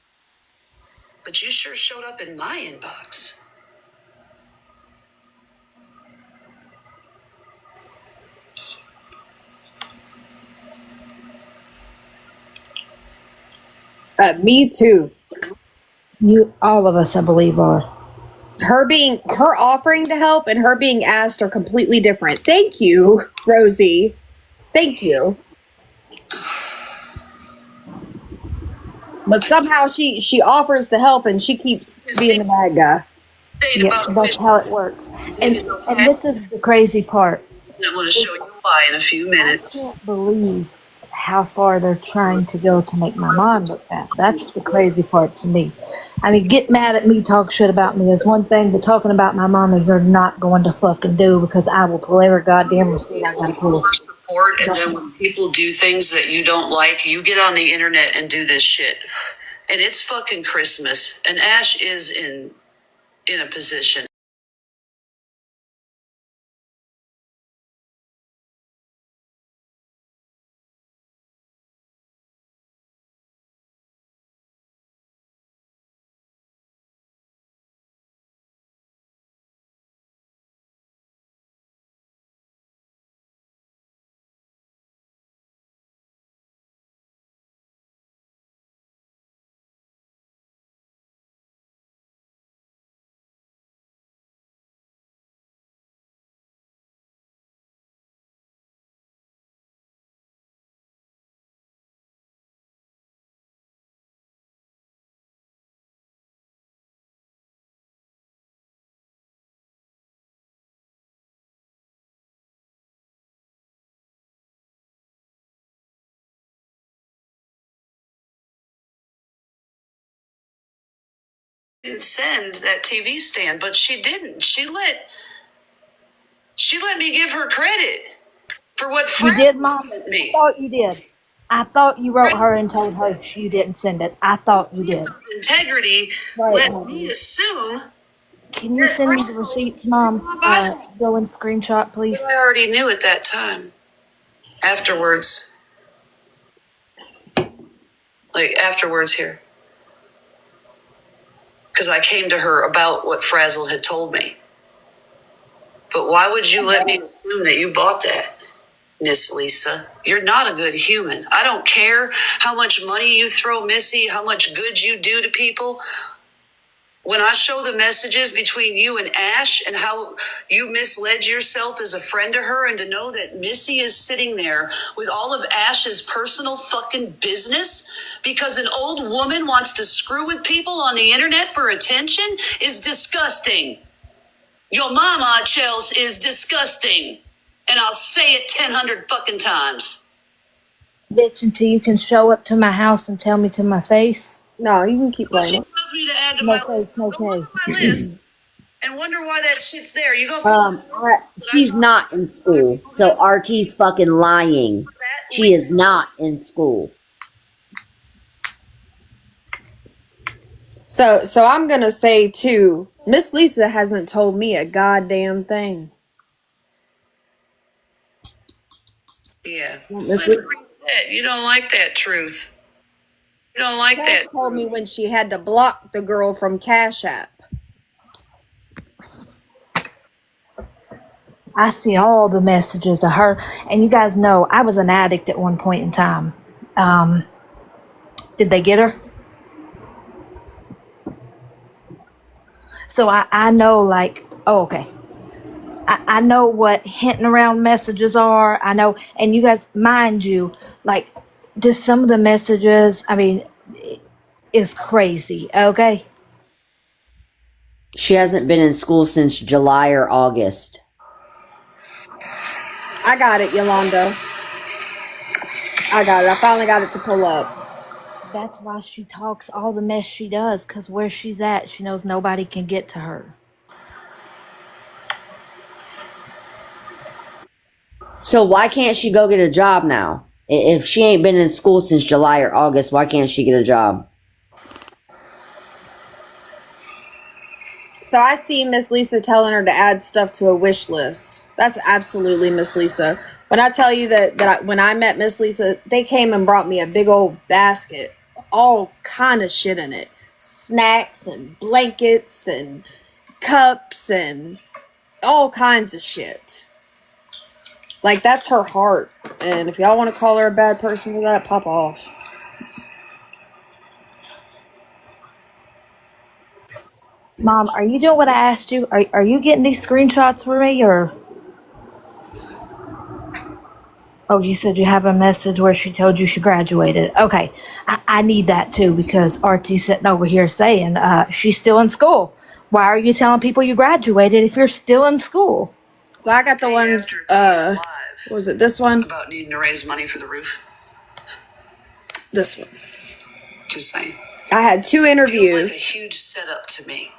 But you sure showed up in my inbox. Me too. All of us, I believe, are. Her offering to help and her being asked are completely different. Thank you, Rosie. Thank you. But somehow she offers to help and she keeps being the bad guy. Yeah, that's how it works. And this is the crazy part. I'm going to show you why in a few minutes. I can't believe how far they're trying to go to make my mom look bad. That's the crazy part to me. I mean, get mad at me, talk shit about me is one thing, but talking about my mom is you're not going to fucking do, because I will pull every goddamn receipt I gotta pull. Support, and then when people do things that you don't like, you get on the internet and do this shit. And it's fucking Christmas, and Ash is in a position. Didn't send that TV stand, but she didn't. She let me give her credit for what You Fred did, Mom? sent I me. thought you did. I thought you wrote her and told her you didn't send it. I thought you did. Integrity let me assume. Can you send me the receipts, Mom? Go and screenshot, please. I already knew at that time. Afterwards. Afterwards here. Because I came to her about what Frazzle had told me. But why would you let me assume that you bought that, Miss Lisa? You're not a good human. I don't care how much money you throw Missy, how much good you do to people. When I show the messages between you and Ash and how you misled yourself as a friend to her, and to know that Missy is sitting there with all of Ash's personal fucking business because an old woman wants to screw with people on the internet for attention is disgusting. Your mama, Chels, is disgusting. And I'll say it 1,000 fucking times. Bitch, until you can show up to my house and tell me to my face. No, you can keep Well, she going. tells me to add to No my face, list. no Go look face. at my list and wonder why that shit's there. You go. She's not in school, so RT's fucking lying. She is not in school. So I'm gonna say too, Miss Lisa hasn't told me a goddamn thing. Yeah. Miss That's Lisa what you said. You don't like that truth. You don't like that. told me when she had to block the girl from Cash App. I see all the messages of her. And you guys know I was an addict at one point in time. Did they get her? So I know, like, Oh, okay. I know what hinting around messages are. I know, and you guys, mind you, like, just some of the messages, I mean, is crazy, okay? She hasn't been in school since July or August. I got it, Yolanda. I got it. I finally got it to pull up. That's why she talks all the mess she does, because where she's at, she knows nobody can get to her. So why can't she go get a job now? If she ain't been in school since July or August, why can't she get a job? So I see Miss Lisa telling her to add stuff to a wish list. That's absolutely Miss Lisa. When I tell you when I met Miss Lisa, they came and brought me a big old basket, all kind of shit in it. Snacks and blankets and cups and all kinds of shit. Like, that's her heart. And if y'all want to call her a bad person for that, pop off. Mom, are you doing what I asked you? Are you getting these screenshots for me, or? Oh, you said you have a message where she told you she graduated. Okay, I need that too, because RT's sitting over here saying she's still in school. Why are you telling people you graduated if you're still in school? Well, I got the ones, what was it, this one? About needing to raise money for the roof. This one. Just saying. I had 2 Feels interviews. like a huge setup to me.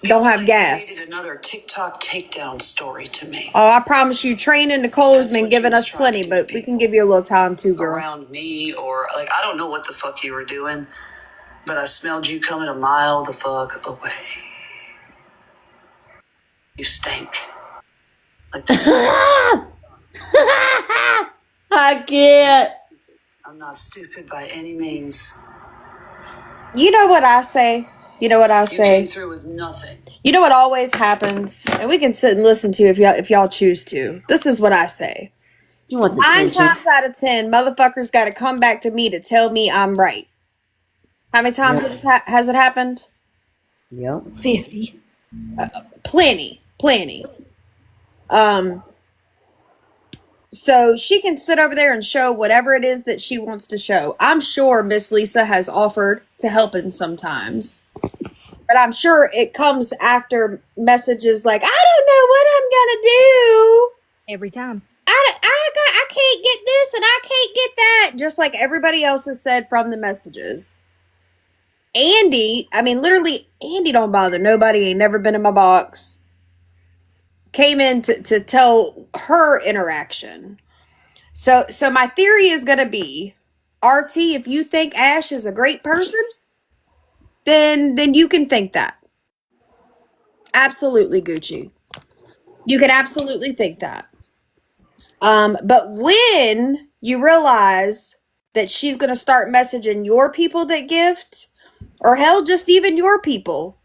Don't have Feels like gas. you needed another TikTok takedown story to me. Oh, I promise you, training Nicole has That's been what giving you was us trying plenty, to do, but we people. can give you a little time too, girl. Around me, or like, I don't know what the fuck you were doing, but I smelled you coming a mile the fuck away. You stink. Like that. I can't. I'm not stupid by any means. You know what I say? You know what I You say? came through with nothing. You know what always happens? And we can sit and listen to if y'all choose to. This is what I say. She wants 9 attention. times out of 10, motherfuckers got to come back to me to tell me I'm right. How many times has it happened? Yep. 50. Plenty. So she can sit over there and show whatever it is that she wants to show. I'm sure Miss Lisa has offered to help in sometimes. But I'm sure it comes after messages like, I don't know what I'm going to do. Every time. I can't get this and I can't get that. Just like everybody else has said from the messages. Andy, I mean, literally, Andy don't bother nobody. Ain't never been in my box. Came in to tell her interaction. So my theory is going to be, RT, if you think Ash is a great person, then you can think that. Absolutely, Gucci. You can absolutely think that. But when you realize that she's going to start messaging your people that gift, or hell, just even your people,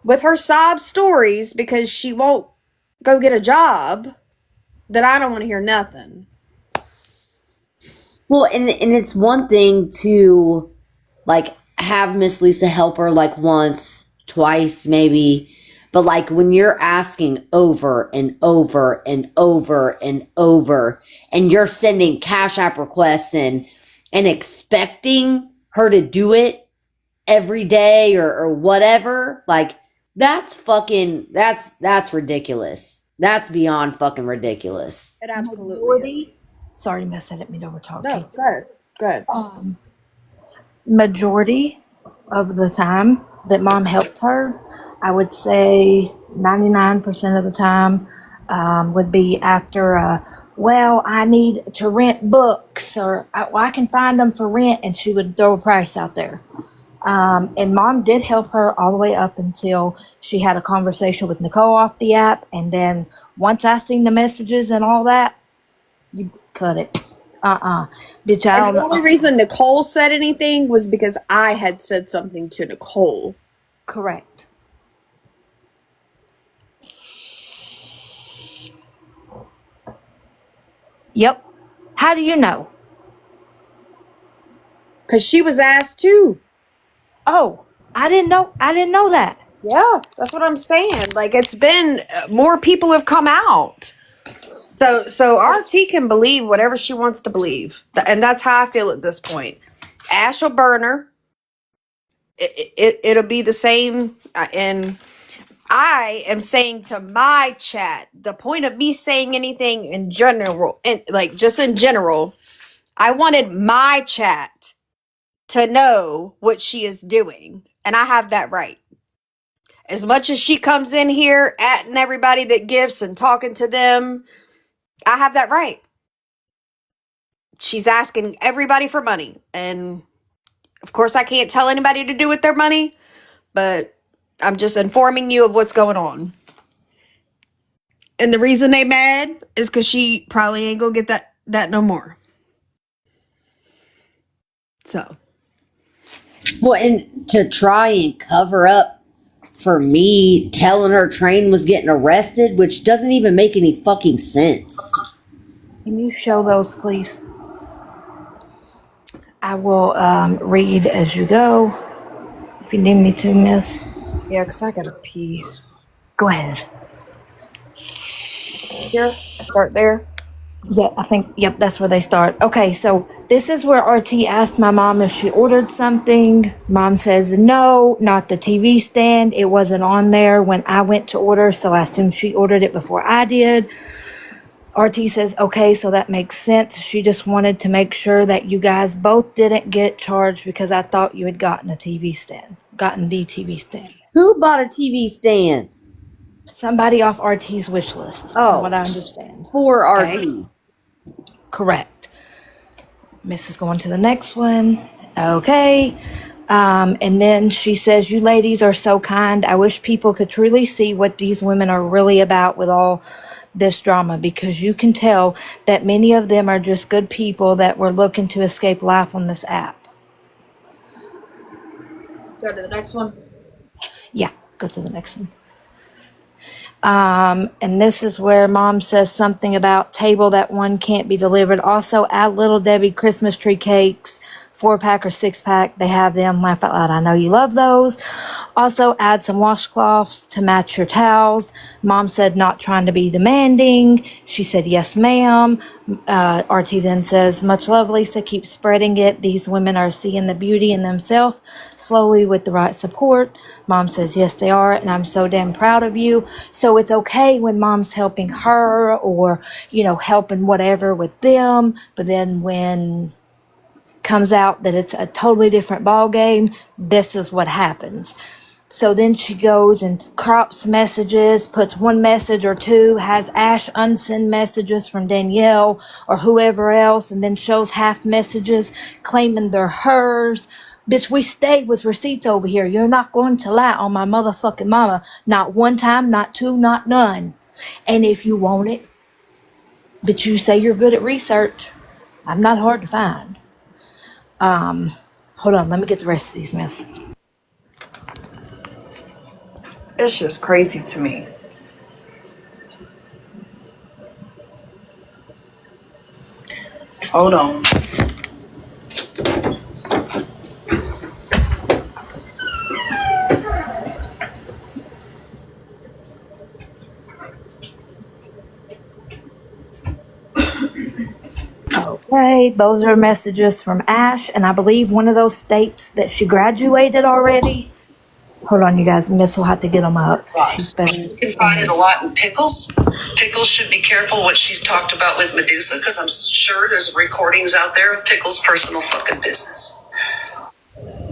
with her sob stories because she won't go get a job, then I don't want to hear nothing. Well, and it's one thing to like have Miss Lisa help her like once, twice, maybe. But like when you're asking over and over and over and over, and you're sending Cash App requests and expecting her to do it every day or whatever, like that's ridiculous. That's beyond fucking ridiculous. It absolutely is. Majority. Sorry, Miss, I didn't mean to overtalk you. No, good. Majority of the time that Mom helped her, I would say 99% of the time would be after, well, I need to rent books, or I can find them for rent, and she would throw a price out there. And Mom did help her all the way up until she had a conversation with Nicole off the app, and then once I seen the messages and all that, you cut it. Bitch, I don't The know. only reason Nicole said anything was because I had said something to Nicole. Correct. Yep. How do you know? Because she was asked too. Oh, I didn't know that. Yeah, that's what I'm saying. Like it's been more people have come out. So RT can believe whatever she wants to believe, and that's how I feel at this point. Ash will burn her. It'll be the same, and I am saying to my chat, the point of me saying anything in general, and like just in general, I wanted my chat to know what she is doing, and I have that right. As much as she comes in here atting everybody that gifts and talking to them, I have that right. She's asking everybody for money, and of course I can't tell anybody to do with their money, but I'm just informing you of what's going on. And the reason they mad is because she probably ain't gonna get that no more. So Well, and to try and cover up for me telling her Train was getting arrested, which doesn't even make any fucking sense. Can you show those, please? I will read as you go. If you need me to, miss. yeah, because I gotta pee. Go ahead. Here, start there. Yeah, I think, yep, that's where they start. Okay, so this is where RT asked my mom if she ordered something. Mom says, no, not the TV stand. It wasn't on there when I went to order, so I assume she ordered it before I did. RT says, okay, so that makes sense. She just wanted to make sure that you guys both didn't get charged because I thought you had gotten the TV stand. Who bought a TV stand? Somebody off RT's wish list, from what I understand. For Okay. RT. Correct. Miss is going to the next one. Okay. And then she says, you ladies are so kind. I wish people could truly see what these women are really about with all this drama, because you can tell that many of them are just good people that were looking to escape life on this app. Go to the next one. Yeah, go to the next one. And this is where mom says something about table that one can't be delivered. Also, add Little Debbie Christmas tree cakes, 4-pack or 6-pack. They have them. Laugh out loud. I know you love those. Also, add some washcloths to match your towels. Mom said not trying to be demanding. She said, yes, ma'am. RT then says, much love, Lisa. Keep spreading it. These women are seeing the beauty in themselves slowly with the right support. Mom says, yes, they are. And I'm so damn proud of you. So it's okay when mom's helping her or, helping whatever with them. But then when comes out that it's a totally different ball game, this is what happens. So then she goes and crops messages, puts one message or two, has Ash unsend messages from Danielle or whoever else, and then shows half messages claiming they're hers. Bitch, we stayed with receipts over here. You're not going to lie on my motherfucking mama. Not one time, not two, not none. And if you want it, but you say you're good at research, I'm not hard to find. Hold on, let me get the rest of these, miss. It's just crazy to me. Hold on. Okay, those are messages from Ash, and I believe one of those states that she graduated already. Hold on, you guys. Miss will have to get them up. She's better. You can find it a lot in Pickles. Pickles should be careful what she's talked about with Medusa, because I'm sure there's recordings out there of Pickles' personal fucking business.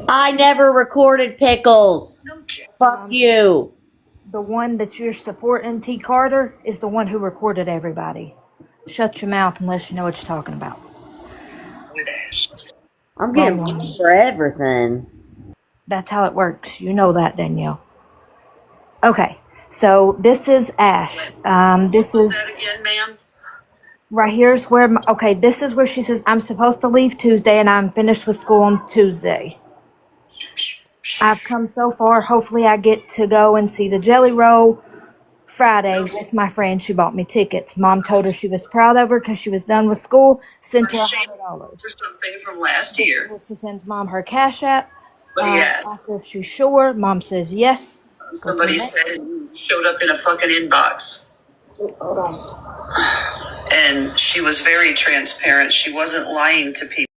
I never recorded Pickles. Fuck you. The one that you're supporting, T. Carter, is the one who recorded everybody. Shut your mouth unless you know what you're talking about. With Ash. I'm getting blamed for everything. That's how it works. You know that, Danielle. Okay, so this is Ash. This is that again, ma'am? right here's where. Okay, this is where she says I'm supposed to leave Tuesday and I'm finished with school on Tuesday. I've come so far. Hopefully, I get to go and see the Jelly Roll Friday with my friend. She bought me tickets. Mom told her she was proud of her because she was done with school. Sent her $100. For something from last year. She sends mom her Cash App. What do you ask? After if she's sure, mom says yes. Somebody said it showed up in a fucking inbox. Hold on. And she was very transparent. She wasn't lying to people.